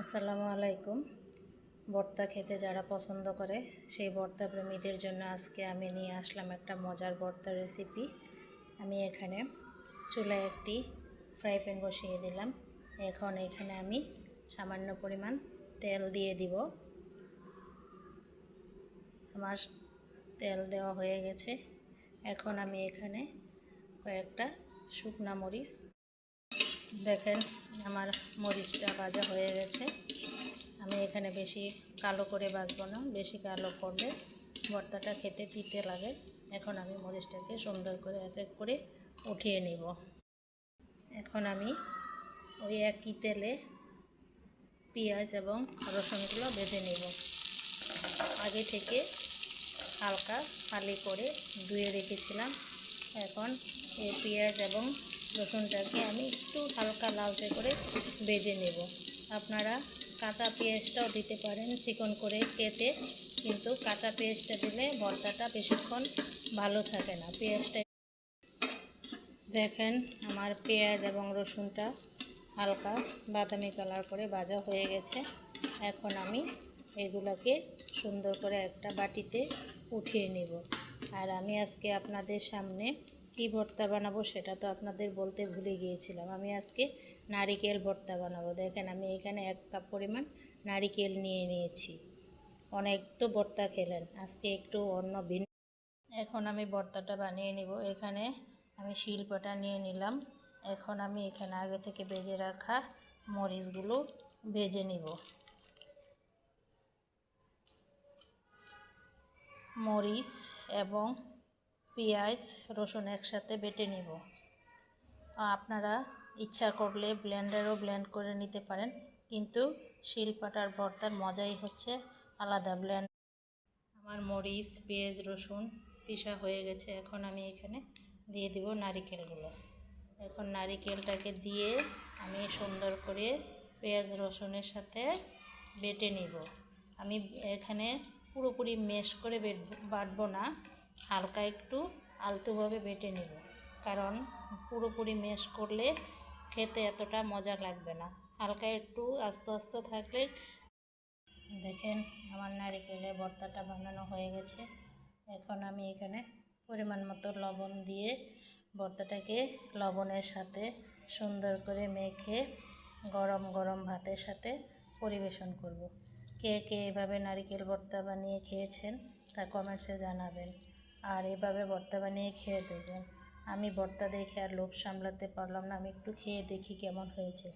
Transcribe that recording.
আসসালামু আলাইকুম। ভর্তা খেতে যারা পছন্দ করে সেই ভর্তা প্রেমীদের জন্য আজকে আমি নিয়ে আসলাম একটা মজার ভর্তা রেসিপি। আমি এখানে চুলায় একটি ফ্রাই প্যান বসিয়ে দিলাম। এখন এখানে আমি সামান্য পরিমাণ তেল দিয়ে দিব। আমার তেল দেওয়া হয়ে গেছে। এখন আমি এখানে কয়েকটা শুকনা মরিচ, দেখেন আমার মরিচটা ভাজা হয়ে গেছে। আমি এখানে বেশি কালো করে ভাজবো না, বেশি কালো করলে ভর্তাটা খেতে তিতে লাগে। এখন আমি মরিচটাকে সুন্দর করে এক এক করে উঠিয়ে নিব। এখন আমি ওই একই তেলে পেঁয়াজ এবং রসুনগুলো ভেজে নিব। আগে থেকে হালকা ফালি করে ধুয়ে রেখেছিলাম। এখন এই পেঁয়াজ এবং রসুনটাকে আমি একটু হালকা লালচে করে ভেজে নেব। আপনারা কাঁচা পেঁয়াজটাও দিতে পারেন চিকন করে কেটে, কিন্তু কাঁচা পেঁয়াজটা দিলে ভর্তাটা বেশিক্ষণ ভালো থাকে না। পেঁয়াজটা দেখেন আমার পেঁয়াজ এবং রসুনটা হালকা বাদামি কালার করে ভাজা হয়ে গেছে। এখন আমি এগুলোকে সুন্দর করে একটা বাটিতে উঠিয়ে নেব। আর আমি আজকে আপনাদের সামনে কি ভর্তা বানাবো সেটা তো আপনাদের বলতে ভুলে গিয়েছিলাম। আমি আজকে নারিকেল ভর্তা বানাবো। দেখেন আমি এখানে 1 কাপ পরিমাণ নারিকেল নিয়ে নিয়েছি। অনেক তো ভর্তা খেলেন, আজকে একটু অন্য ভিন্ন। এখন আমি ভর্তাটা বানিয়ে নিব। এখানে আমি শিলপাটা নিয়ে নিলাম। এখন আমি এখানে আগে থেকে ভেজে রাখা মরিচগুলো ভেজে নিব। মরিচ এবং পেঁয়াজ রসুন একসাথে বেটে নিব। আপনারা ইচ্ছা করলে ব্লেন্ডারও ব্লেন্ড করে নিতে পারেন, কিন্তু শিলপাটার ভর্তার মজাই হচ্ছে আলাদা। আমার মরিচ পেঁয়াজ রসুন পিষা হয়ে গেছে। এখন আমি এখানে দিয়ে দিব নারিকেলগুলো। এখন নারিকেলটাকে দিয়ে আমি সুন্দর করে পেঁয়াজ রসুনের সাথে বেটে নিব। আমি এখানে পুরোপুরি ম্যাশ করে বাটবো না, হালকা একটু আলতোভাবে বেটে নিব। কারণ পুরোপুরি ম্যাশ করলে খেতে এতটা মজা লাগবে না, হালকা একটু আস্তে আস্তে থাকলে। দেখেন আমার নারিকেলের ভর্তাটা বানানো হয়ে গেছে। এখন আমি এখানে পরিমাণ মতো লবণ দিয়ে ভর্তাটাকে লবণের সাথে সুন্দর করে মেখে গরম গরম ভাতের সাথে পরিবেশন করব। কে কে এভাবে নারিকেল ভর্তা বানিয়ে খেয়েছেন তা কমেন্টসে জানাবেন। আর এভাবে ভর্তা বানিয়ে খেয়ে দেখবেন। আমি ভর্তা দেখে আর লোভ সামলাতে পারলাম না, আমি একটু খেয়ে দেখি কেমন হয়েছে।